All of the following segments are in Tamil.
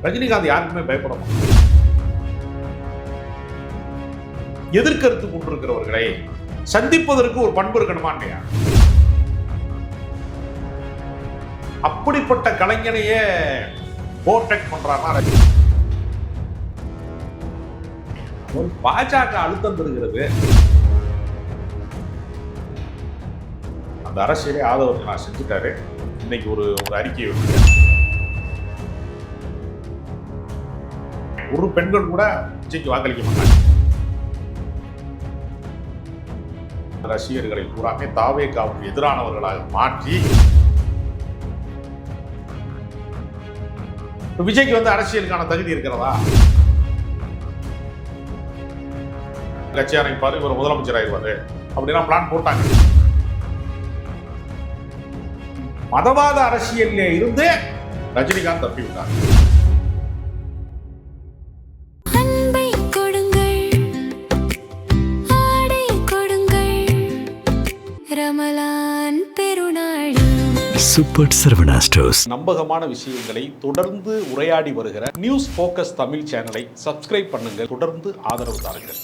ரஜினிகாந்த் யாருக்குமே பயப்பட மாட்டார். எதிர்கருத்து கொண்டிருக்கிறவர்களை சந்திப்பதற்கு ஒரு பண்பு இருக்கணுமா இல்லையா? அப்படிப்பட்ட கலைஞனையே ஓவர்டேக் பண்றாரா? ஒரு பாஜக அழுத்தம் தருகிறது. அந்த அரசியலே ஆதரவு நான் செஞ்சுட்டாரு. இன்னைக்கு ஒரு அறிக்கையை ஒரு பெண்கள் கூட விஜய்க்கு வாக்களிக்க மாட்டாங்க. ரசிகர்களை பூராமே தாவேகாவுக்கு எதிரானவர்களாக மாற்றி விஜய்க்கு அரசியலுக்கான தகுதி இருக்கிறதா? கட்சி ஆரம்பிப்பாரு, இவர் முதலமைச்சர் ஆயிடுவாரு அப்படின்னா பிளான் போட்டாங்க. மதவாத அரசியல்ல இருந்து ரஜினிகாந்த் தப்பி விட்டார். Super Saravana stores. நம்பகமான விஷயங்களை தொடர்ந்து உரையாடி வருகிற நியூஸ் போக்கஸ் தமிழ் சேனலை சப்ஸ்கிரைப் பண்ணுங்க. தொடர்ந்து ஆதரவு தாருங்கள்.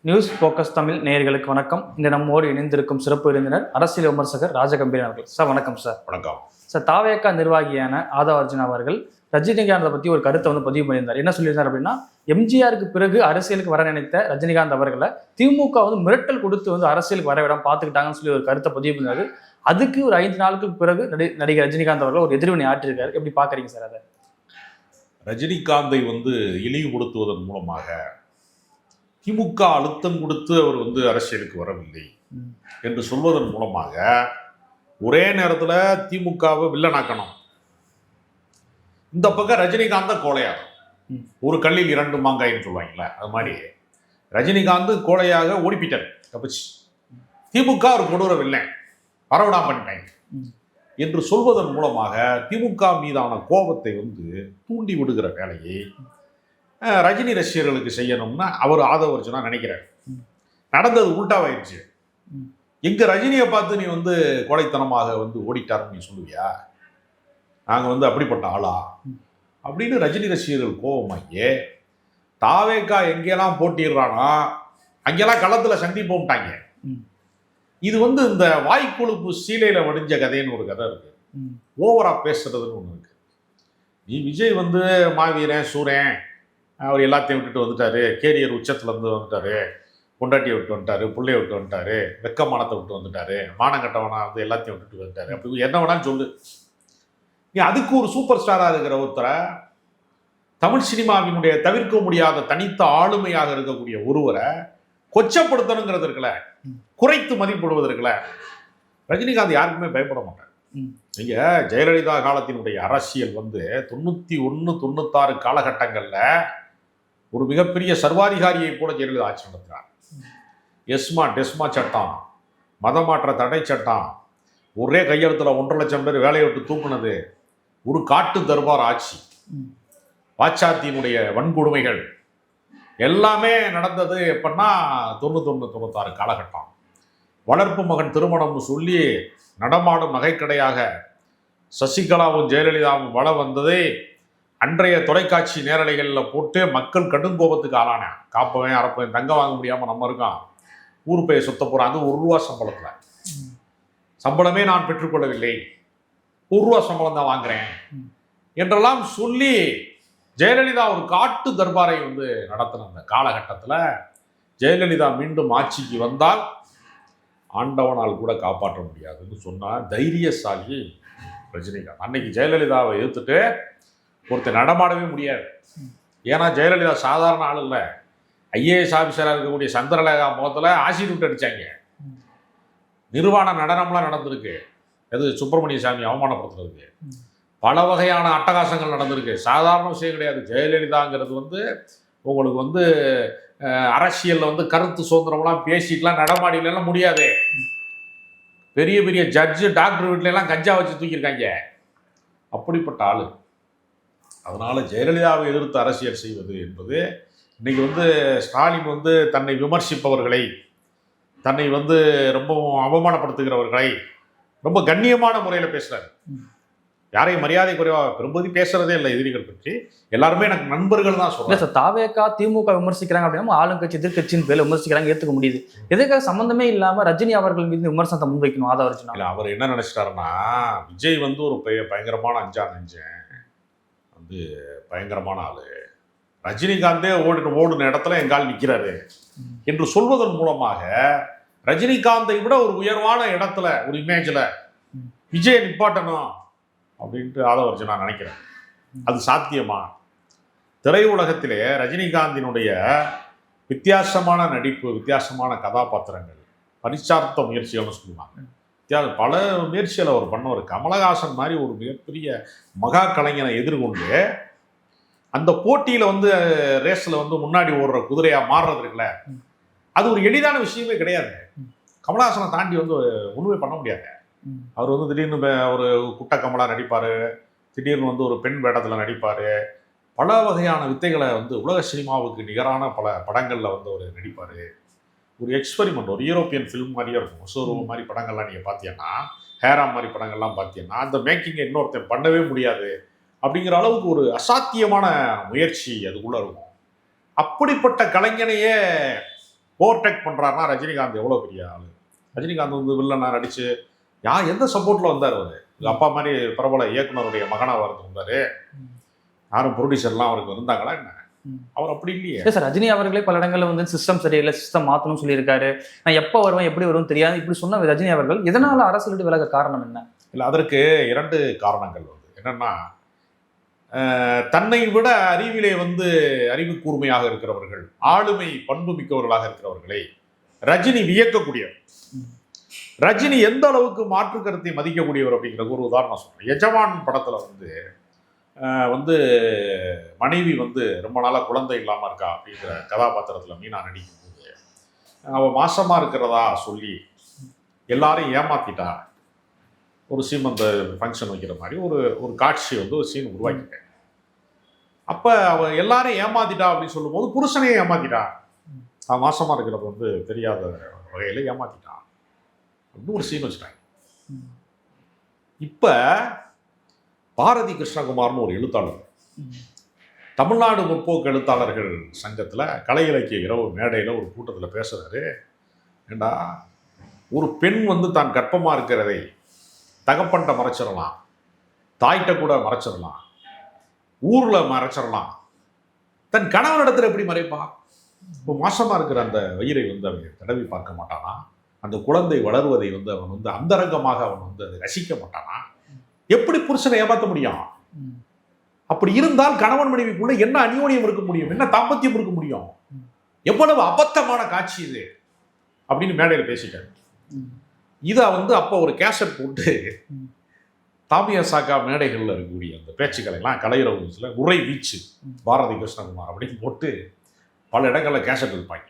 நியூஸ் போக்கஸ் தமிழ் நேயர்களுக்கு வணக்கம். இன்று நம்மோடு இணைந்திருக்கும் சிறப்பு விருந்தினர் அரசியல் விமர்சகர் ராஜகம்பீரன் அவர்கள். சார் வணக்கம். சார் வணக்கம். சார், தாவேகா நிர்வாகியான ஆதவ அர்ஜுனா அவர்கள் ரஜினிகாந்தை பற்றி ஒரு கருத்தை பதிவு பண்ணியிருந்தார். என்ன சொல்லியிருந்தார் அப்படின்னா, எம்ஜிஆருக்கு பிறகு அரசியலுக்கு வர நினைத்த ரஜினிகாந்த் அவர்களை திமுக மிரட்டல் கொடுத்து அரசியலுக்கு வர விடாம பார்த்துக்கிட்டாங்கன்னு சொல்லி ஒரு கருத்தை பதிவு பண்ணினாரு. அதுக்கு ஒரு 5 நாளுக்கு பிறகு நடிகர் ரஜினிகாந்த் அவர்கள் ஒரு எதிர்வினை ஆற்றிருக்காரு. எப்படி பார்க்குறீங்க சார் அதை? ரஜினிகாந்தை இழிவுபடுத்துவதன் மூலமாக திமுக அழுத்தம் கொடுத்து அவர் அரசியலுக்கு வரவில்லை என்று சொல்வதன் மூலமாக ஒரே நேரத்தில் திமுகவை வில்லனாக்கணும். இந்த பக்கம் ரஜினிகாந்த் கோழையாகும். ஒரு கல்லில் 2 மாங்காயின்னு சொல்லுவாங்கல்ல, அது மாதிரி ரஜினிகாந்த் கோழையாக ஓடிப்பிட்டார், தப்பிச்சு. திமுக ஒரு கொடூர வில்லை, பரவடா பண்ணிட்டாங்க என்று சொல்வதன் மூலமாக திமுக மீதான கோபத்தை தூண்டி விடுகிற வேலையை ரஜினி ரசிகர்களுக்கு செய்யணும்னா அவர் ஆதவ அர்ஜுனா நினைக்கிறார். நடந்தது உள்டாவாயிடுச்சு. எங்க ரஜினியை பார்த்து நீ கோழைத்தனமாக ஓடிட்டாருன்னு நீ சொல்லுவியா? நாங்கள் அப்படிப்பட்ட ஆளா அப்படின்னு ரஜினி ரசிகர்கள் கோபமாகியே தாவேகா எங்கெல்லாம் போட்டிடுறானா அங்கெல்லாம் களத்தில் சந்திப்போம்ட்டாங்க. இது இந்த வாய்க்கொழுப்பு சீலையில் வடிஞ்ச கதைன்னு ஒரு கதை இருக்கு. ஓவரா பேசுறதுன்னு ஒன்று இருக்கு. நீ விஜய் மாவீரன் சூரன் அவர் எல்லாத்தையும் விட்டுட்டு வந்துட்டாரு, கேரியர் உச்சத்துலேருந்து வந்துட்டாரு, பொண்டாட்டியை விட்டு வந்துட்டாரு, பிள்ளைய விட்டு வந்துட்டாரு, வெக்கமானத்தை விட்டு வந்துட்டாரு, மானங்கட்டவனா எல்லாத்தையும் விட்டுட்டு வந்துட்டாரு. அப்படி என்ன வேணாலும் சொல்லு. நீ அதுக்கு ஒரு சூப்பர் ஸ்டாராக இருக்கிற ஒருத்தரை, தமிழ் சினிமாவினுடைய தவிர்க்க முடியாத தனித்த ஆளுமையாக இருக்கக்கூடிய ஒருவரை கொச்சப்படுத்தணுங்கிறது இருக்குல்ல, குறைத்து மதிப்பிடுவதற்குல ரஜினிகாந்த் யாருக்குமே பயப்பட மாட்டார். நீங்க ஜெயலலிதா காலத்தினுடைய அரசியல் 91, 96 காலகட்டங்களில் ஒரு மிகப்பெரிய சர்வாதிகாரியை போல ஜெயலலிதா ஆட்சி நடத்துகிறார். எஸ்மா டெஸ்மா சட்டம், மதமாற்ற தடை சட்டம், ஒரே கையெழுத்தில் 1.5 லட்சம் பேர் வேலையை விட்டு தூக்குனது, ஒரு காட்டு தர்பார் ஆட்சி, பாச்சாத்தியினுடைய வன்கொடுமைகள் எல்லாமே நடந்தது. எப்படின்னா 91, 96 காலகட்டம். வளர்ப்பு மகன் திருமணம்னு சொல்லி நடமாடும் நகைக்கடையாக சசிகலாவும் ஜெயலலிதாவும் வள வந்ததை அன்றைய தொலைக்காட்சி நேரலைகளில் போட்டு மக்கள் கடும் கோபத்துக்கு ஆளானேன். காப்பவன் அறப்பவன் தங்க வாங்க முடியாமல் நம்ம இருக்கோம், ஊர் போய் சுத்த போகிறான், அது ₹1 சம்பளத்தில். சம்பளமே நான் பெற்றுக்கொள்ளவில்லை, ₹1 சம்பளம் தான் வாங்குறேன் என்றெல்லாம் சொல்லி ஜெயலலிதா ஒரு காட்டு தர்பாரை நடத்தின அந்த காலகட்டத்தில் ஜெயலலிதா மீண்டும் ஆட்சிக்கு வந்தால் ஆண்டவனால் கூட காப்பாற்ற முடியாதுன்னு சொன்னால் தைரியசாலி ரஜினிகாந்த். அன்னைக்கு ஜெயலலிதாவை எதிர்த்துட்டு ஒருத்தர் நடமாடவே முடியாது. ஏன்னா ஜெயலலிதா சாதாரண ஆள் இல்லை. ஐஏஎஸ் ஆஃபீஸராக இருக்கக்கூடிய சந்திரலேகா முகத்தில் ஆசிட் விட்டு அடித்தாங்க. நிர்வாண நடனம்லாம் நடந்திருக்கு. அது சுப்பிரமணிய சாமி அவமானப்படுத்துறதுக்கு பல வகையான அட்டகாசங்கள் நடந்திருக்கு. சாதாரண விஷயம் கிடையாது. ஜெயலலிதாங்கிறது உங்களுக்கு அரசியலில் கருத்து சுதந்திரம்லாம் பேசிட்டுலாம் நடமாடிலாம் முடியாது. பெரிய பெரிய ஜட்ஜு டாக்டர் வீட்டிலலாம் கஞ்சா வச்சு தூக்கியிருக்காங்க. அப்படிப்பட்ட ஆள். அதனால ஜெயலலிதாவை எதிர்த்து அரசியல் செய்வது என்பது இன்னைக்கு வந்து ஸ்டாலின் வந்து தன்னை விமர்சிப்பவர்களை, தன்னை வந்து ரொம்பவும் அவமானப்படுத்துகிறவர்களை ரொம்ப கண்ணியமான முறையில் பேசுறாரு. யாரையும் மரியாதை குறைவா பெரும்பதி பேசுறதே இல்லை எதிரிகள் பற்றி. எல்லாருமே எனக்கு நண்பர்கள் தான் இல்ல சொல்றாங்க. சார், தாவேகா திமுக விமர்சிக்கிறாங்க அப்படின்னா ஆளுங்கட்சி எதிர்கட்சியின் பேர்ல விமர்சிக்கிறாங்க, ஏத்துக்க முடியுது. எதுக்காக சம்பந்தமே இல்லாம ரஜினி அவர்கள் மீது விமர்சனத்தை முன்வைக்கணும் ஆதவர்ஜுனா? இல்ல, அவர் என்ன நினைச்சிட்டாருன்னா, விஜய் வந்து ஒரு பயங்கரமான அஞ்சா நெஞ்சன், வந்து பயங்கரமான ஆளு, ரஜினிகாந்தே ஓடுன இடத்துல எங்கால் நிற்கிறாரு என்று சொல்வதன் மூலமாக ரஜினிகாந்தை விட ஒரு உயர்வான இடத்துல ஒரு இமேஜ்ல விஜயை நிப்பாட்டணும் அப்படின்ட்டு ஆதவர்ஜுனா நினைக்கிறேன். அது சாத்தியமா? திரையுலகத்திலே ரஜினிகாந்தினுடைய வித்தியாசமான நடிப்பு, வித்தியாசமான கதாபாத்திரங்கள், பரிச்சார்த்த முயற்சிகள்னு சொல்லுவாங்க. பல முயற்சிகளை அவர் பண்ணவர். கமலஹாசன் மாதிரி ஒரு மிகப்பெரிய மகா கலைஞனை எதிர்கொண்டு அந்த போட்டியில வந்து ரேஸ்ல வந்து முன்னாடி ஓடுற குதிரையா மாறுறது இருக்குல்ல, அது ஒரு எளிதான விஷயமே கிடையாது. கமலஹாசனை தாண்டி வந்து ஒண்ணுமே பண்ண முடியாது. அவர் வந்து திடீர்னு ஒரு குட்ட கமலா நடிப்பாரு, திடீர்னு வந்து ஒரு பெண் வேடத்துல நடிப்பாரு, பல வகையான வித்தைகளை வந்து உலக சினிமாவுக்கு நிகரான பல படங்கள்ல வந்து அவர் நடிப்பாரு. ஒரு எக்ஸ்பெரிமெண்ட், ஒரு யூரோப்பியன் ஃபிலிம் மாதிரியே இருக்கும். ஒசோரோ மாதிரி படங்கள்லாம் நீங்கள் பார்த்தீங்கன்னா, ஹேராம் மாதிரி படங்கள்லாம் பார்த்தீங்கன்னா, அந்த மேக்கிங்கை இன்னொருத்தன் பண்ணவே முடியாது அப்படிங்கிற அளவுக்கு ஒரு அசாத்தியமான முயற்சி அதுக்குள்ளே இருக்கும். அப்படிப்பட்ட கலைஞனையே ஓவர்டேக் பண்ணுறாருன்னா ரஜினிகாந்த் எவ்வளோ பெரிய ஆள். ரஜினிகாந்த் வந்து வில்லனா நடிச்சு எந்த சப்போர்ட்டில் வந்தார்? அவர் அப்பா மாதிரி பிரபல இயக்குனருடைய மகனாக வந்தார். யாரும் ப்ரொடியூசர்லாம் அவருக்கு இருந்தாங்களா என்ன? அவர் அப்படி இல்லையே சார். ரஜினி அவர்களே பல இடங்கள்ல வந்து சிஸ்டம் சரியில்லை, சிஸ்டம் மாற்றணும்னு சொல்லியிருக்காரு. நான் எப்போ வருவேன், எப்படி வருவேன் தெரியாது இப்படி சொன்ன ரஜினி அவர்கள் எதனால அரசியல் விட்டு விலக காரணம் என்ன? இல்லை, அதற்கு 2 காரணங்கள் வந்து என்னன்னா, தன்னை விட அறிவிலே வந்து அறிவு கூர்மையாக இருக்கிறவர்கள், ஆளுமை பண்பு மிக்கவர்களாக இருக்கிறவர்களை ரஜினி வியக்கக்கூடியவர். ரஜினி எந்த அளவுக்கு மாற்று கருத்தை மதிக்கக்கூடியவர் அப்படிங்கிற ஒரு உதாரணம் சொல்றேன். எஜமான் படத்துல வந்து மனைவி வந்து ரொம்ப நாளாக குழந்தை இல்லாமல் இருக்கா அப்படிங்கிற கதாபாத்திரத்தில் மீனா நடிக்கும்போது அவள் மாசமாக இருக்கிறதா சொல்லி எல்லாரையும் ஏமாத்திட்டா. ஒரு சீமந்த ஃபங்க்ஷன் வைக்கிற மாதிரி ஒரு காட்சி வந்து ஒரு சீன் உருவாக்கிட்டேன். அப்போ அவள் எல்லாரையும் ஏமாத்திட்டா அப்படின்னு சொல்லும்போது புருஷனையும் ஏமாத்திட்டா. அவன் மாசமாக இருக்கிறது வந்து தெரியாத வகையில் ஏமாத்திட்டான் அப்படின்னு ஒரு சீன் வச்சுட்டாங்க. இப்போ பாரதி கிருஷ்ணகுமார்னு ஒரு எழுத்தாளர், தமிழ்நாடு முற்போக்கு எழுத்தாளர்கள் சங்கத்தில் கலை இலக்கிய இரவு மேடையில் ஒரு கூட்டத்தில் பேசுகிறாரு. ஏண்டா, ஒரு பெண் வந்து தான் கர்ப்பமாக இருக்கிறதை தகப்பன்ட்ட மறைச்சிடலாம், தாய்கிட்ட கூட மறைச்சிடலாம், ஊரில் மறைச்சிடலாம், தன் கணவனிடத்தில் எப்படி மறைப்பா? இப்போ மாசமாக இருக்கிற அந்த வயிறை வந்து அவன் தடவி பார்க்க மாட்டானா? அந்த குழந்தை வளருவதை வந்து அவன் வந்து அந்தரங்கமாக அவன் வந்து அதை ரசிக்க மாட்டானா? எப்படி புருஷனை ஏமாற்ற முடியும்? அப்படி இருந்தால் கணவன் மனைவிக்குள்ள என்ன அந்யோன்யம் இருக்க முடியும், என்ன தாம்பத்தியம் இருக்க முடியும்? எவ்வளவு அபத்தமான காட்சி இது அப்படின்னு மேடையில் பேசிட்டாரு. இதை வந்து அப்போ ஒரு கேசட் போட்டு தாமியா சாக்கா மேடைகளில் இருக்கக்கூடிய அந்த பேச்சுக்களை எல்லாம் கலையுறவுல உரை வீச்சு பாரதி கிருஷ்ணகுமார் அப்படின்னு போட்டு பல இடங்களில் கேசட் இருப்பாங்க.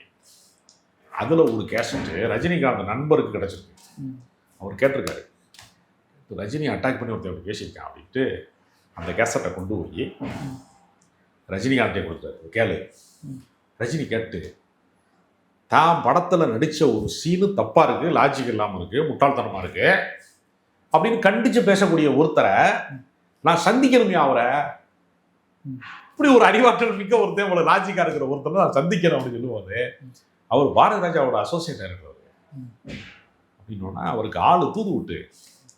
அதில் ஒரு கேசட்டு ரஜினிகாந்த் நண்பருக்கு கிடைச்சிருக்கு. அவர் கேட்டிருக்காரு, ரஜினி அட்டாக் பண்ணி ஒருத்தர் பேசியிருக்கான் அப்படின்ட்டு அந்த கேசட்டை கொண்டு போய் ரஜினிகாந்தே கொடுத்தாரு. கேளு. ரஜினி கேட்டு தான் படத்தில் நடித்த ஒரு சீனு தப்பாக இருக்குது, லாஜிக் இல்லாமல் இருக்குது, முட்டாள்தனமாக இருக்குது அப்படின்னு கண்டித்து பேசக்கூடிய ஒருத்தரை நான் சந்திக்கணுமே, அவரை இப்படி ஒரு அறிவாற்றல் மிக்க ஒருத்தர், இவ்வளோ லாஜிக்காக இருக்கிற ஒருத்தரை நான் சந்திக்கிறேன் அப்படின்னு சொல்லுவாரு. அவர் பாரதி ராஜாவோட அசோசியேட்டாக இருக்கிறவர் அப்படின்னா அவருக்கு ஆள் தூது விட்டு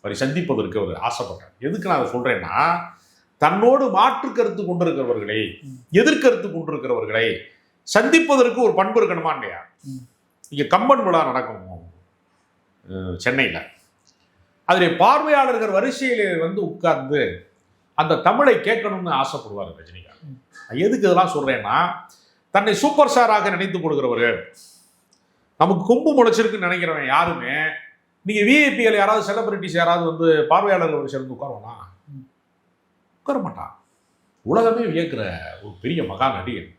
அவரை சந்திப்பதற்கு அவர் ஆசைப்பட்டார். எதுக்கு நான் அதை சொல்றேன்னா, தன்னோடு மாற்று கருத்து கொண்டிருக்கிறவர்களை, எதிர்கருத்து கொண்டிருக்கிறவர்களை சந்திப்பதற்கு ஒரு பண்பு இருக்கணுமா இல்லையா? இங்க கம்பன் விழா நடக்கும் சென்னையில். அதில் பார்வையாளர்கள் வரிசையில வந்து உட்கார்ந்து அந்த தமிழை கேட்கணும்னு ஆசைப்படுவார் ரஜினிகாந்த். எதுக்கு இதெல்லாம் சொல்றேன்னா, தன்னை சூப்பர் ஸ்டாராக நினைத்துக் கொடுக்கிறவர்கள், நமக்கு கொம்பு முளைச்சிருக்குன்னு நினைக்கிறவன் யாருமே நீங்க விஐபிகள் யாராவது செலிபிரிட்டிஸ் யாராவது வந்து பார்வையாளர்கள் ஒரு சேர்ந்து உட்காருவானா? உட்கார மாட்டான். உலகமே வியக்கிற ஒரு பெரிய மகா நடிகன்.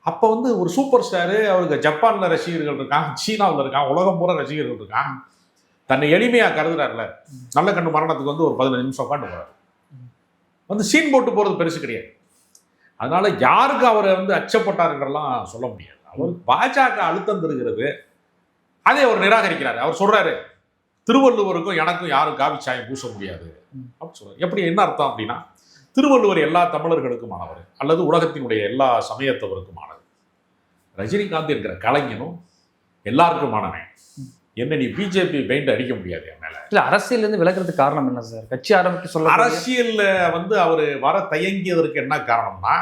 அப்போ வந்து ஒரு சூப்பர் ஸ்டாரு, அவருக்கு ஜப்பானில் ரசிகர்கள் இருக்கான், சீனாவில் இருக்கான், உலகம் பூரா ரசிகர்கள் இருக்கான். தன்னை எளிமையாக கருதுறாருல, நல்ல கண்ணு மரணத்துக்கு வந்து ஒரு 15 நிமிஷம் உட்காந்து போறாரு. வந்து சீன் போட்டு போகிறது பெருசு கிடையாது. அதனால யாருக்கு அவரை வந்து அச்சப்பட்டாருன்றலாம் சொல்ல முடியாது. அவர் பாஜக அழுத்தம் தருகிறது, அதை அவர் நிராகரிக்கிறாரு. அவர் சொல்றாரு, திருவள்ளுவருக்கும் எனக்கும் யாரும் காவி சாயம் பூச முடியாது அப்படின்னு சொல்றாரு. எப்படி என்ன அர்த்தம் அப்படின்னா, திருவள்ளுவர் எல்லா தமிழர்களுக்குமானவர் அல்லது உலகத்தினுடைய எல்லா சமயத்தவருக்குமானவர். ரஜினிகாந்த் என்கிற கலைஞனும் எல்லாருக்குமானவன். என்ன நீ பிஜேபி பெயிண்ட் அடிக்க முடியாது என் மேல. இல்ல அரசியல் இருந்து விலகிறதுக்கு காரணம் என்ன சார்? கட்சி ஆரம்பிக்க சொல்ல அரசியல்ல வந்து அவர் வர தயங்கியதற்கு என்ன காரணம்னா,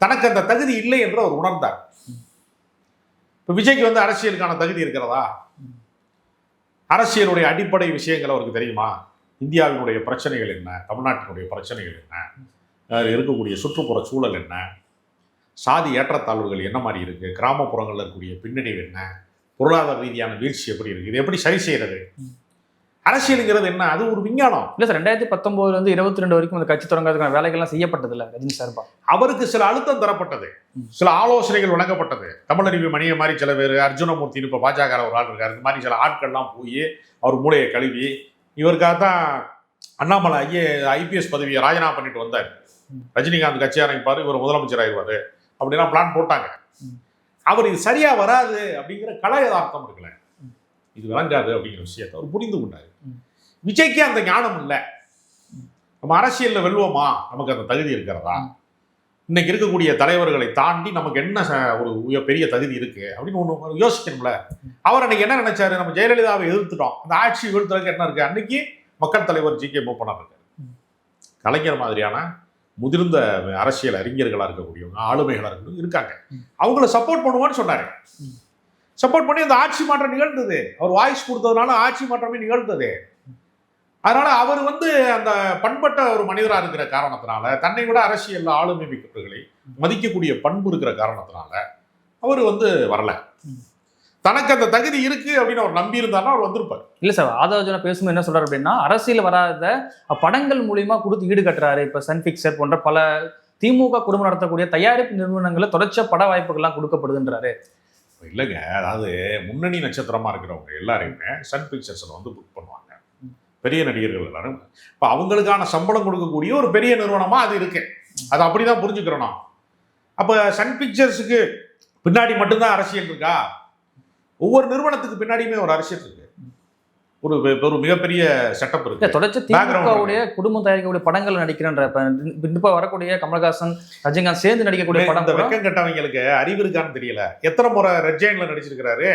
தனக்கு அந்த தகுதி இல்லை என்று அவர் உணர்ந்தார். இப்ப விஜய்க்கு வந்து அரசியலுக்கான தகுதி இருக்கிறதா? அரசியலுடைய அடிப்படை விஷயங்கள் அவருக்கு தெரியுமா? இந்தியாவினுடைய பிரச்சனைகள் என்ன, தமிழ்நாட்டினுடைய பிரச்சனைகள் என்ன, இருக்கக்கூடிய சுற்றுப்புற சூழல் என்ன, சாதி ஏற்றத்தாழ்வுகள் என்ன மாதிரி இருக்கு, கிராமப்புறங்களில் இருக்கக்கூடிய பின்னடைவு என்ன, பொருளாதார ரீதியான வீழ்ச்சி எப்படி இருக்கு, இது எப்படி சரி செய்யறது? அரசியலுங்கிறது என்ன? அது ஒரு விஞ்ஞானம். இல்ல சார், 2019 வந்து 22 வரைக்கும் அந்த கட்சி தொடங்கிறதுக்கான வேலைகள்லாம் செய்யப்பட்டது இல்ல ரஜினி சார்பா? அவருக்கு சில அழுத்தம் தரப்பட்டது, சில ஆலோசனைகள் வழங்கப்பட்டது. தமிழறிவு மணிய மாதிரி சில பேர், அர்ஜுனமூர்த்தின்னு இப்போ பாஜக ஒரு ஆள் இருக்காரு, இந்த மாதிரி சில ஆட்கள்லாம் போய் அவர் மூளையை கழுவி இவருக்காக தான் அண்ணாமலை ஐபிஎஸ் பதவியை ராஜினாமா பண்ணிட்டு வந்தார். ரஜினிகாந்த் கட்சி ஆரம்பிப்பாரு, இவர் முதலமைச்சர் ஆயிடுவாரு அப்படின்னா பிளான் போட்டாங்க. அவர் இது சரியா வராது அப்படிங்கிற கலை யதார்த்தம் இருக்குல்ல, இது விளங்காது அப்படிங்கிற விஷயத்தை அவர் புரிந்து கொண்டாரு. விஜய்க்கு அந்த ஞானம் இல்லை. நம்ம அரசியல்ல வெல்வோமா, நமக்கு அந்த தகுதி இருக்கிறதா, இன்னைக்கு இருக்கக்கூடிய தலைவர்களை தாண்டி நமக்கு என்ன ஒரு பெரிய தகுதி இருக்கு அப்படின்னு ஒன்று யோசிக்கணும்ல. அவர் அன்னைக்கு என்ன நினைச்சாரு, நம்ம ஜெயலலிதாவை எதிர்த்துட்டோம், அந்த ஆட்சி வீழ்த்துறதுக்கு என்ன இருக்கு. அன்னைக்கு மக்கள் தலைவர் ஜி கே மூப்பனார் இருக்காரு, கலைஞர் மாதிரியான முதிர்ந்த அரசியல் அறிஞர்களாக இருக்கக்கூடியவங்க, ஆளுமைகளாக இருக்கக்கூடிய இருக்காங்க, அவங்கள சப்போர்ட் பண்ணுவான்னு சொன்னாரு. சப்போர்ட் பண்ணி அந்த ஆட்சி மாற்றம் நிகழ்ந்தது. அவர் வாய்ஸ் கொடுத்ததுனால ஆட்சி மாற்றமே நிகழ்ந்தது. அதனால அவர் வந்து அந்த பண்பட்ட ஒரு மனிதராக இருக்கிற காரணத்தினால, தன்னை விட அரசியல் ஆளுமை மிக்கவர்களை மதிக்கக்கூடிய பண்பு இருக்கிற காரணத்தினால அவர் வந்து வரல. தனக்கு அந்த தகுதி இருக்கு அப்படின்னு அவர் நம்பி இருந்தாருன்னா அவர் வந்திருப்பார். இல்ல சார், ஆதவர்ஜுனா பேசும்போது என்ன சொல்றாரு அப்படின்னா, அரசியல் வராத படங்கள் மூலியமா கொடுத்து ஈடு கட்டுறாரு. இப்ப சன் பிக்சர் போன்ற பல திமுக குடும்பம் நடத்தக்கூடிய தயாரிப்பு நிறுவனங்களை தொடர்ச்சியா பட வாய்ப்புகள்லாம் கொடுக்கப்படுதுன்றாரு. இல்லைங்க, அதாவது முன்னணி நட்சத்திரமா இருக்கிறவங்க எல்லாரையுமே சன் பிக்சர்ஸ்ல வந்து புக் பண்ணுவாங்க, பெரிய நடிகர்கள் எல்லாரும். இப்போ அவங்களுக்கான சம்பளம் கொடுக்கக்கூடிய ஒரு பெரிய நிறுவனமா அது இருக்கு. அது அப்படிதான் புரிஞ்சுக்கிறோம். அப்ப சன் பிக்சர்ஸுக்கு பின்னாடி மட்டும்தான் அரசியல் இருக்கா? ஒவ்வொரு நிறுவனத்துக்கு பின்னாடியுமே ஒரு அரசியல் இருக்கு, ஒரு மிகப்பெரிய செட்டப் இருக்கு. தொடர்ச்சி திமுகவுடைய குடும்பம் தயாரிக்கக்கூடிய படங்கள் நடிக்கிறன்ற இப்ப வரக்கூடிய கமல்ஹாசன் ரஜினிகாந்த் சேர்ந்து நடிக்கக்கூடிய படம். இந்த வெக்கம் கட்டவங்களுக்கு அறிவு இருக்கான்னு தெரியல. எத்தனை முறை ரெட் ஜெயின்ல நடிச்சிருக்கிறாரு,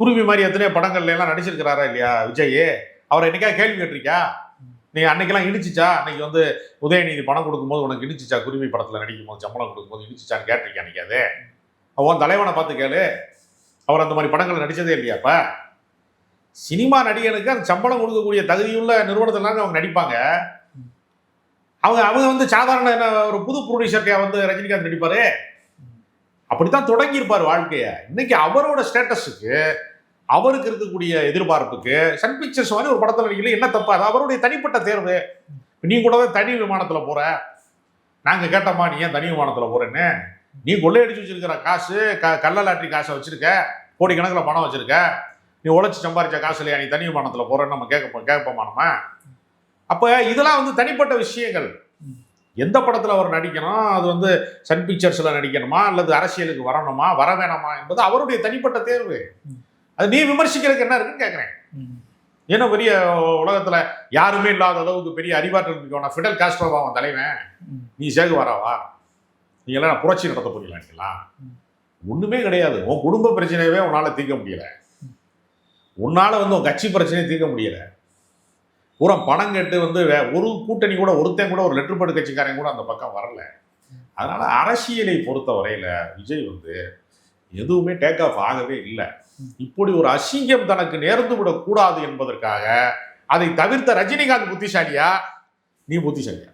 குருவி மாதிரி எத்தனையோ படங்கள்ல எல்லாம் நடிச்சிருக்கிறாரா இல்லையா விஜய்? அவரை என்னைக்கா கேள்வி கேட்டிருக்கா? நீ அன்னைக்கெல்லாம் இடிச்சிச்சா? அன்னைக்கு வந்து உதயநிதி பணம் கொடுக்கும்போது உனக்கு இடிச்சிச்சா? குருவி படத்துல நடிக்கும் போது சம்பளம் கொடுக்கும்போது இடிச்சிச்சான்னு கேட்டிருக்கா? அன்னைக்காது அவன் தலைவனை பார்த்து கேளு, அவர் அந்த மாதிரி படங்கள் நடிச்சதே இல்லையாப்ப? சினிமா நடிகனுக்கு அந்த சம்பளம் கொடுக்கக்கூடிய தகுதியுள்ள நிறுவனத்துல அவங்க நடிப்பாங்க. அவங்க வந்து சாதாரண ஒரு புது ப்ரொடியூசர்கிட்ட வந்து ரஜினிகாந்த் நடிப்பாரு, அப்படித்தான் தொடங்கியிருப்பார் வாழ்க்கைய. இன்னைக்கு அவரோட ஸ்டேட்டஸுக்கு, அவருக்கு இருக்கக்கூடிய எதிர்பார்ப்புக்கு சன் பிக்சர்ஸ் மாதிரி ஒரு படத்தில் நடிக்கல, என்ன தப்பு? அது அவருடைய தனிப்பட்ட தேர்வு. நீ கூடவே தனி விமானத்துல போற, நாங்க கேட்டோமா நீ ஏன் தனி விமானத்துல போறேன்னு? நீ கொள்ளையடிச்சு வச்சிருக்கிற காசு, கள்ள லாட்டரி காசை வச்சிருக்க, கோடிக்கணக்கில் பணம் வச்சிருக்க, நீ உழைச்சி சம்பாதிச்ச காசு இல்லையா நீ தனி விமானத்துல போறேன்னு நம்ம கேட்போமா நம்ம? அப்ப இதெல்லாம் வந்து தனிப்பட்ட விஷயங்கள். எந்த படத்துல அவர் நடிக்கணும், அது வந்து சன் பிக்சர்ஸ்ல நடிக்கணுமா அல்லது அரசியலுக்கு வரணுமா வர வேணாமா என்பது அவருடைய தனிப்பட்ட தேர்வு. அது நீ விமர்சிக்கிறதுக்கு என்ன இருக்குன்னு கேட்கிறேன். ஏன்னா பெரிய உலகத்துல யாருமே இல்லாத அளவுக்கு பெரிய அறிவாற்றல் இருக்கவனா ஃபிடல் காஸ்ட்ரோவா அவன் தலைவன், நீ சேகுவாராவா? நீங்க எல்லாம் புரட்சி நடத்த போறீங்களா? ஒண்ணுமே கிடையாது. உன் குடும்ப பிரச்சனையவே உன்னால தீர்க்க முடியல, உன்னால வந்து உன் கட்சி பிரச்சனையை தீர்க்க முடியல. பூரா பணம் கேட்டு வந்து ஒரு கூட்டணி கூட, ஒருத்தன் கூட, ஒரு லெட்டர் பேட் கட்சிக்காரன் கூட அந்த பக்கம் வரல. அதனால அரசியலை பொறுத்த வரையில விஜய் வந்து எதுவுமே டேக் ஆஃப் ஆகவே இல்லை. இப்படி ஒரு அசிங்கம் தனக்கு நேர்ந்து விடக்கூடாது என்பதற்காக அதை தவிர்த்த ரஜினிகாந்த் புத்திசாலியா, நீ புத்திசாலியா?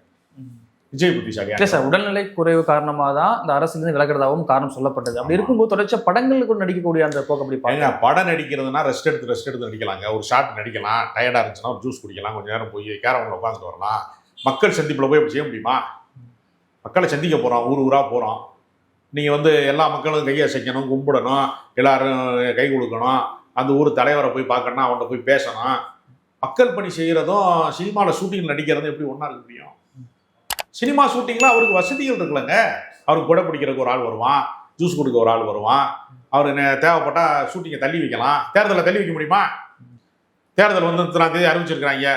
விஜய் புத்திசாலியா? இல்லை சார், உடல்நிலை குறைவு காரணமாக தான் இந்த அரசியலிருந்து விலகிறதாகவும் காரணம் சொல்லப்பட்டது. அப்படி இருக்கும்போது தொடர்ச்சியாக படங்களுக்கு நடிக்கக்கூடிய அந்த போக்கு அப்படி பாருங்க. படம் நடிக்கிறதுனா ரெஸ்ட் எடுத்து நடிக்கலாங்க. ஒரு ஷார்ட் நடிக்கலாம், டயர்டாக இருந்துச்சுன்னா ஒரு ஜூஸ் குடிக்கலாம், கொஞ்சம் நேரம் போய் கேரவனில் உட்காந்துட்டு வரலாம். மக்கள் சந்திப்பில் போய் அப்படி செய்ய முடியுமா? மக்களை சந்திக்க போகிறோம், ஊர் ஊராக போகிறோம். நீங்கள் வந்து எல்லா மக்களும் கையை அசைக்கணும், கும்பிடணும், எல்லாரும் கை கொடுக்கணும், அந்த ஊர் தலைவரை போய் பார்க்கணும், அவன்கிட்ட போய் பேசணும். மக்கள் பணி செய்கிறதும் சினிமாவில் ஷூட்டிங் நடிக்கிறதும் எப்படி ஒன்றா இருக்க முடியும்? சினிமா ஷூட்டிங்லாம் அவருக்கு வசதிகள் இருக்குல்லங்க. அவருக்கு கொடை பிடிக்கிறதுக்கு ஒரு ஆள் வருவான், ஜூஸ் கொடுக்க ஒரு ஆள் வருவான், அவர் தேவைப்பட்டா ஷூட்டிங்கை தள்ளி வைக்கலாம். தேர்தலை தள்ளி வைக்க முடியுமா? தேர்தல் வந்து 3 அறிவிச்சிருக்கிறாங்க,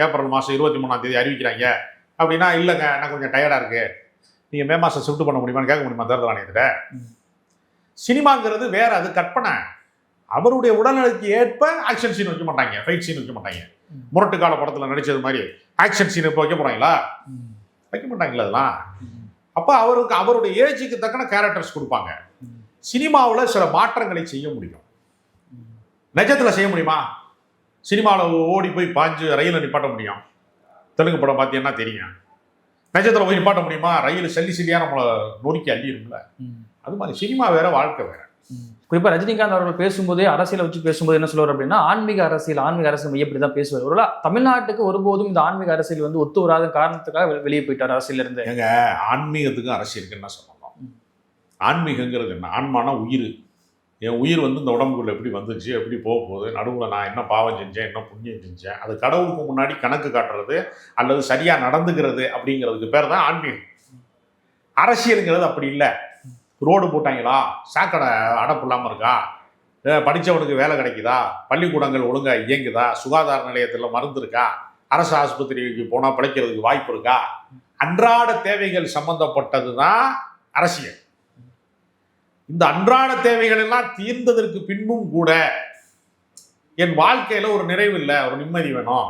ஏப்ரல் மாதம் 23 அறிவிக்கிறாங்க அப்படின்னா, இல்லைங்க நான் கொஞ்சம் டயர்டாக இருக்கு, நீங்கள் மே மாதம் ஷிஃப்ட் பண்ண முடியுமான்னு கேட்க முடியுமா தேர்தல் ஆணையத்தில்? சினிமாங்கிறது வேற, அது கற்பனை. அவருடைய உடல்நிலைக்கு ஏற்ப ஆக்ஷன் சீன் வைக்க மாட்டாங்க, ஃபைட் சீன் வைக்க மாட்டாங்க. முரட்டு கால படத்தில் நடிச்சது மாதிரி ஆக்ஷன் சீன் இப்போ வைக்க போறாங்களா? வைக்க மாட்டாங்களா அதெல்லாம். அப்போ அவருக்கு அவருடைய ஏஜுக்கு தக்கன கேரக்டர்ஸ் கொடுப்பாங்க. சினிமாவில் சில மாற்றங்களை செய்ய முடியும், நிஜத்தில் செய்ய முடியுமா? சினிமாவில் ஓடி போய் பாஞ்சு ரயிலை நிப்பாட்ட முடியும். தெலுங்கு படம் பார்த்தீங்கன்னா தெரியும். நிஜத்தில் போய் நிப்பாட்ட முடியுமா? ரயில் சல்லி சல்லியாக நம்மளை நொறுக்கி அள்ளிடும்ல. அது மாதிரி சினிமா வேற, வாழ்க்கை வேற. குறிப்பா ரஜினிகாந்த் அவர்கள் பேசும்போதே அரசியலை வச்சு பேசும்போது என்ன சொல்லுவார் அப்படின்னா, ஆன்மீக அரசியல் மையப்படி தான் பேசுவார். ஒரு தமிழ்நாட்டுக்கு ஒருபோதும் இந்த ஆன்மீக அரசியல் வந்து ஒத்து வராத காரணத்துக்காக வெளியே போயிட்டார் அரசியல் இருந்து. எங்க ஆன்மீகத்துக்கும் அரசியலுக்கு என்ன சொல்லலாம்? ஆன்மீகங்கிறது என்ன? ஆன்மானா உயிர். என் உயிர் வந்து இந்த உடம்புக்குள்ள எப்படி வந்துச்சு, எப்படி போக போகுது, நடுவில் நான் என்ன பாவம் செஞ்சேன், என்ன புண்ணியம் செஞ்சேன், அது கடவுளுக்கு முன்னாடி கணக்கு காட்டுறது அல்லது சரியா நடந்துக்கிறது அப்படிங்கிறதுக்கு பேர் தான் ஆன்மீகம். அரசியலுங்கிறது அப்படி இல்லை. ரோடு போட்டாங்களா, சாக்கடை அடப்பு இல்லாமல் இருக்கா, படித்தவனுக்கு வேலை கிடைக்குதா, பள்ளிக்கூடங்கள் ஒழுங்காக இயங்குதா, சுகாதார நிலையத்தில் மருந்து இருக்கா, அரசு ஆஸ்பத்திரிக்கு போனால் பிழைக்கிறதுக்கு வாய்ப்பு இருக்கா, அன்றாட தேவைகள் சம்பந்தப்பட்டது தான் அரசியல். இந்த அன்றாட தேவைகள் எல்லாம் தீர்ந்ததற்கு பின்பும் கூட என் வாழ்க்கையில் ஒரு நிறைவு இல்லை, ஒரு நிம்மதி வேணும்,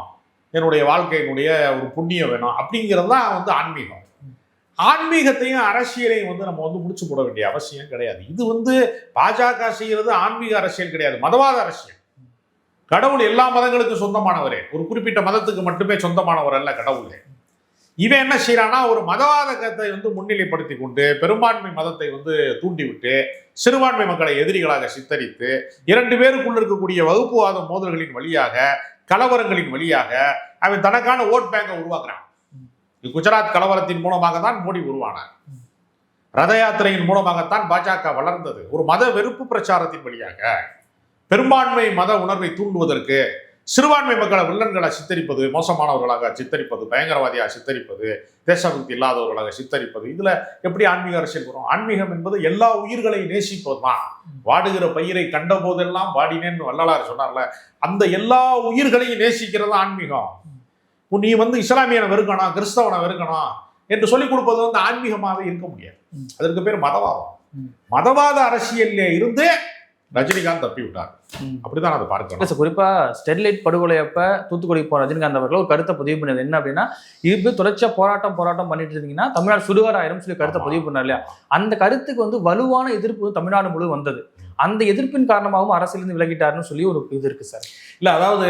என்னுடைய வாழ்க்கையினுடைய ஒரு புண்ணியம் வேணும் அப்படிங்கிறது தான் வந்து ஆன்மீகம். ஆன்மீகத்தையும் அரசியலையும் வந்து நம்ம வந்து முடிச்சு போட வேண்டிய அவசியம் கிடையாது. இது வந்து பாஜக செய்கிறது ஆன்மீக அரசியல் கிடையாது, மதவாத அரசியல். கடவுள் எல்லா மதங்களுக்கும் சொந்தமானவரே, ஒரு குறிப்பிட்ட மதத்துக்கு மட்டுமே சொந்தமானவர் அல்ல கடவுளே. இவன் என்ன செய்யறான்னா, ஒரு மதவாதத்தை வந்து முன்னிலைப்படுத்தி கொண்டு பெரும்பான்மை மதத்தை வந்து தூண்டிவிட்டு சிறுபான்மை மக்களை எதிரிகளாக சித்தரித்து 2 பேருக்குள்ள இருக்கக்கூடிய வகுப்புவாத மோதல்களின் வழியாக, கலவரங்களின் வழியாக அவன் தனக்கான ஓட் பேங்கை உருவாக்குறான். குஜராத் கலவரத்தின் மூலமாக தான் மோடி உருவானார். ரத யாத்திரையின் மூலமாகத்தான் பாஜக வளர்ந்தது. ஒரு மத வெறுப்பு பிரச்சாரத்தின் வழியாக பெரும்பான்மை மத உணர்வை தூண்டுவதற்கு சிறுபான்மை மக்களை வில்லன்களை சித்தரிப்பது, மோசமானவர்களாக சித்தரிப்பது, பயங்கரவாதியாக சித்தரிப்பது, தேசபக்தி இல்லாதவர்களாக சித்தரிப்பது, இதுல எப்படி ஆன்மீக அரசியல் வரும்? ஆன்மீகம் என்பது எல்லா உயிர்களையும் நேசிப்பதுதான். வாடுகிற பயிரை கண்ட போதெல்லாம் வாடினேன்னு வள்ளலார் சொன்னார்ல, அந்த எல்லா உயிர்களையும் நேசிக்கிறது ஆன்மீகம். நீ வந்து இஸ்லாமியனை வெறுக்கணும், கிறிஸ்தவனை வெறுக்கணும் என்று சொல்லிக் கொடுப்பது வந்து ஆன்மீகமாகவே இருக்க முடியாது. அதற்கு பேர் மதவாதம். மதவாத அரசியல்ல இருந்து ரஜினிகாந்த் தப்பி விட்டார். அப்படிதான் அதை பார்க்கணும். குறிப்பா ஸ்டெர்லைட் படுகொலை அப்ப தூத்துக்குடி போன ரஜினிகாந்த் அவர்கள் ஒரு கருத்தை பதிவு பண்ணது என்ன அப்படின்னா, இது தொடர்ச்சியா போராட்டம் பண்ணிட்டு இருந்தீங்கன்னா தமிழ்நாடு சுடுகாராயிரம் சொல்லி கருத்தை பதிவு பண்ணார் இல்லையா? அந்த கருத்துக்கு வந்து வலுவான எதிர்ப்பு தமிழ்நாடு முழு வந்தது. அந்த எதிர்ப்பின் காரணமாகவும் அரசியலிருந்து விலகிட்டாருன்னு சொல்லி ஒரு இது இருக்கு சார். இல்ல, அதாவது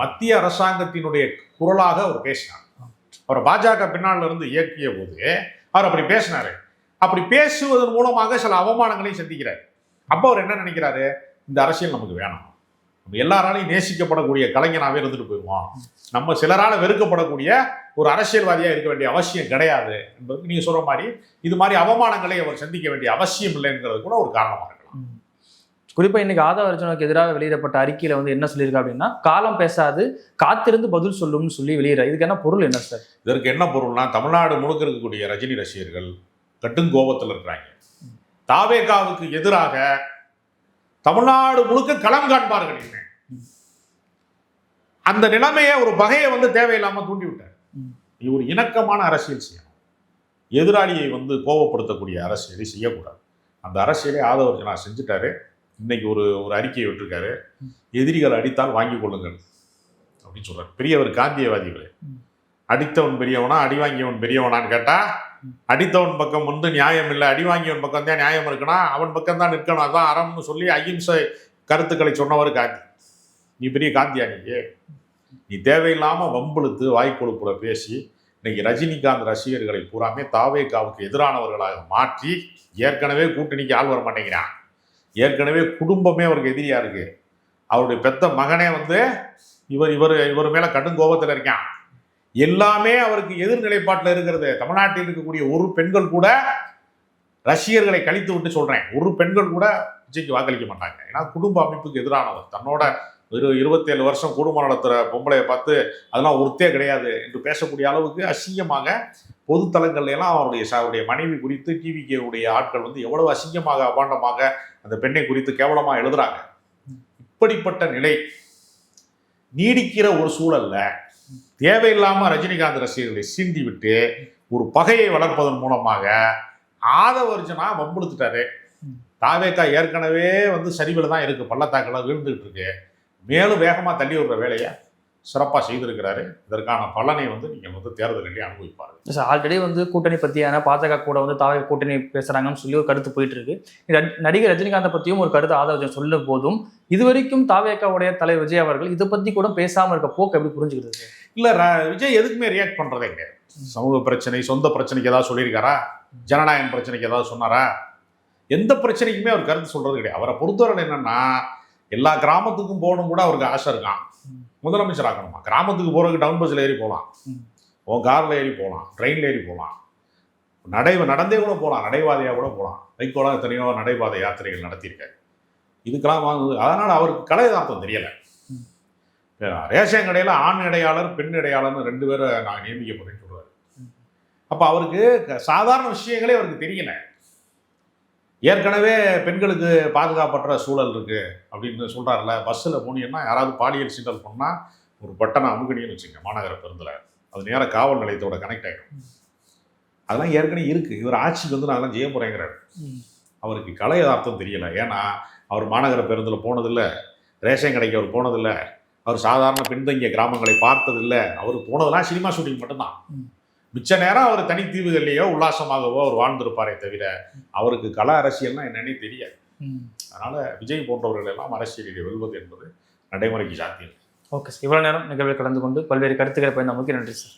மத்திய அரசாங்கத்தினுடைய குரலாக அவர் பேசினார். அவர் பாஜக பின்னால இருந்து இயக்கிய போது அவர் அப்படி பேசினாரு. அப்படி பேசுவதன் மூலமாக சில அவமானங்களையும் சந்திக்கிறார். அப்போ அவர் என்ன நினைக்கிறாரு? இந்த அரசியல் நமக்கு வேணும், நம்ம எல்லாராலையும் நேசிக்கப்படக்கூடிய கலைஞனாவே இருந்துட்டு போயிடுவோம், நம்ம சிலரால வெறுக்கப்படக்கூடிய ஒரு அரசியல்வாதியா இருக்க வேண்டிய அவசியம் கிடையாது என்பது நீங்க சொல்ற மாதிரி இது மாதிரி அவமானங்களை அவர் சந்திக்க வேண்டிய அவசியம் இல்லைங்கிறது கூட ஒரு காரணமா இருக்கலாம். குறிப்பா இன்னைக்கு ஆதவ அர்ஜுனாவுக்கு எதிராக வெளியிடப்பட்ட அறிக்கையில வந்து என்ன சொல்லியிருக்கா அப்படின்னா, காலம் பேசாது காத்திருந்து பதில் சொல்லும்னு சொல்லி வெளியிடற. இதுக்கு என்ன பொருள் என்ன சார்? இதற்கு என்ன பொருள்னா, தமிழ்நாடு முழுக்க இருக்கக்கூடிய ரஜினி ரசிகர்கள் கட்டுங்கோபத்தில் இருக்கிறாங்க. தாவேகாவுக்கு எதிராக தமிழ்நாடு முழுக்க களம் காண்பார்கள். அந்த நிலைமையை, ஒரு பகையை வந்து தேவையில்லாம தூண்டி விட்டார். நீ ஒரு இணக்கமான அரசியல் செய்யணும், எதிராளியை வந்து கோபப்படுத்தக்கூடிய அரசியலை செய்யக்கூடாது. அந்த அரசியலை ஆதவ அர்ஜுனா செஞ்சுட்டாரு. இன்னைக்கு ஒரு அறிக்கையை விட்டுருக்காரு, எதிரிகள் அடித்தால் வாங்கி கொள்ளுங்கள் அப்படின்னு சொல்றாரு. பெரியவர் காந்தியவாதிகளே, அடித்தவன் பெரியவனா அடி வாங்கியவன் பெரியவனான்னு கேட்டா, அடித்தவன் பக்கம் வந்து நியாயம் இல்லை, அடி வாங்கியவன் பக்கம் தான் நியாயம் இருக்குன்னா அவன் பக்கம் தான் நிற்கணும், அதான் அறம்னு சொல்லி அகிம்சை கருத்துக்களை சொன்னவர் காந்தி. நீ பெரிய காந்தியா? நீ தேவையில்லாம வம்புழுத்து வாய்க்கொழுப்புல பேசி இன்னைக்கு ரஜினிகாந்த் ரசிகர்களை பூராமே தாவேகாவுக்கு எதிரானவர்களாக மாற்றி, ஏற்கனவே கூட்டணிக்கு ஆள் வர மாட்டேங்கிறான், ஏற்கனவே குடும்பமே அவருக்கு எதிரியா இருக்கு, அவருடைய பெத்த மகனே வந்து இவர் மேல கடும் கோபத்தில் இருக்கான், எல்லாமே அவருக்கு எதிர்நிலைப்பாட்டில் இருக்கிறது. தமிழ்நாட்டில் இருக்கக்கூடிய ஒரு பெண்கள் கூட, ரசிகர்களை கழித்து விட்டு சொல்றேன், ஒரு பெண்கள் கூட விஜய்க்கு வாக்களிக்க மாட்டாங்க. ஏன்னா குடும்ப அமைப்புக்கு எதிரானவர், தன்னோட ஒரு 27 வருஷம் குடும்பம் நடத்துகிற பொம்பளையை பார்த்து அதெல்லாம் ஒருத்தே கிடையாது என்று பேசக்கூடிய அளவுக்கு அசிங்கமாக பொதுத்தலங்கள்ல எல்லாம் அவருடைய மனைவி குறித்து டிவிகேவுடைய ஆட்கள் வந்து எவ்வளவு அசிங்கமாக அபாண்டமாக அந்த பெண்ணை குறித்து கேவலமாக எழுதுறாங்க. இப்படிப்பட்ட நிலை நீடிக்கிற ஒரு சூழல்ல தேவையில்லாம ரஜினிகாந்த் ரசிகர்களை சீண்டி விட்டு ஒரு பகையை வளர்ப்பதன் மூலமாக ஆதவ அர்ஜுனா வம்புடுத்துட்டாரு. தாவேக்கா ஏற்கனவே வந்து சரிவில் தான் இருக்கு, பள்ளத்தாக்கில் விழுந்துகிட்டு இருக்கு. மேலும் வேகமாக தள்ளி விடுற வேலையை சிறப்பாக செய்திருக்கிறாரு. இதற்கான பலனை வந்து நீங்கள் வந்து தேர்தலிலே அனுபவிப்பார்கள். சார் ஆல்ரெடி வந்து கூட்டணி பற்றியான பாஜக கூட வந்து தாவே கூட்டணி பேசுகிறாங்கன்னு சொல்லி ஒரு கருத்து போயிட்டு இருக்கு. நடிகர் ரஜினிகாந்தை பற்றியும் ஒரு கருத்து ஆதரவு சொல்லும் போதும் இதுவரைக்கும் தாவேக்காவுடைய தலைவர் விஜய் அவர்கள் இதை பற்றி கூட பேசாமல் இருக்க போக்கு எப்படி புரிஞ்சுக்கிறது? இல்லை, விஜய் எதுக்குமே ரியாக்ட் பண்ணுறதே கிடையாது. சமூக பிரச்சனை, சொந்த பிரச்சனைக்கு ஏதாவது சொல்லியிருக்காரா? ஜனநாயகம் பிரச்சனைக்கு ஏதாவது சொன்னாரா? எந்த பிரச்சனைக்குமே அவர் கருத்து சொல்றது கிடையாது. அவரை பொறுத்தவரை என்னன்னா, எல்லா கிராமத்துக்கும் போகணும் கூட அவருக்கு ஆசை இருக்கான். முதலமைச்சர் ஆகணுமா? கிராமத்துக்கு போறதுக்கு டவுன் பஸ்ல ஏறி போகலாம், உன் கார்ல ஏறி போகலாம், ட்ரெயின்ல ஏறி போகலாம், நடந்தே கூட போகலாம், நடைபாதையா கூட போகலாம். வைகோலாம் எத்தனையோ நடைபாதை யாத்திரைகள் நடத்தியிருக்காரு. இதுக்கெல்லாம் அதனால அவருக்கு கலை யதார்த்தம் தெரியல. ரேஷன் கடையில் ஆண் இடையாளர் பெண் இடையாளர்னு 2 பேரை நான் நியமிக்க போறேன்னு சொல்றாரு. அப்ப அவருக்கு சாதாரண விஷயங்களே அவருக்கு தெரியல. ஏற்கனவே பெண்களுக்கு பாதுகாப்பற்ற சூழல் இருக்கு அப்படின்னு சொல்றாருல. பஸ்ஸில் போனீங்கன்னா யாராவது பாலியல் சீண்டல் பண்ணா ஒரு பட்டனை அமுகணின்னு வச்சுங்க, மாநகர பேருந்துல அது நேரம் காவல் நிலையத்தோட கனெக்ட் ஆகிடும். அதெல்லாம் ஏற்கனவே இருக்கு. இவர் ஆட்சிக்கு வந்து நான் அதெல்லாம் செய்ய போறேங்கிறாரு. அவருக்கு கலை யதார்த்தம் தெரியல. ஏன்னா அவர் மாநகர பேருந்துல போனதில்லை, ரேஷன் கடைக்கு அவர் போனதில்லை, அவர் சாதாரண பின்தங்கிய கிராமங்களை பார்த்ததில்லை. அவர் போனதெல்லாம் சினிமா ஷூட்டிங் மட்டும்தான். மிச்ச நேரம் அவர் தனித்தீவுகள்லையோ உல்லாசமாகவோ அவர் வாழ்ந்திருப்பாரே தவிர அவருக்கு கல அரசியல்னா என்னன்னே தெரியாது. அதனால விஜய் போன்றவர்கள் எல்லாம் அரசியலில் வெல்வது என்பது நடைமுறைக்கு சாத்தியம். ஓகே சார், இவ்வளவு நேரம் நிகழ்வில் கலந்து கொண்டு பல்வேறு கருத்துக்களை பயந்த நமக்கு நன்றி சார்.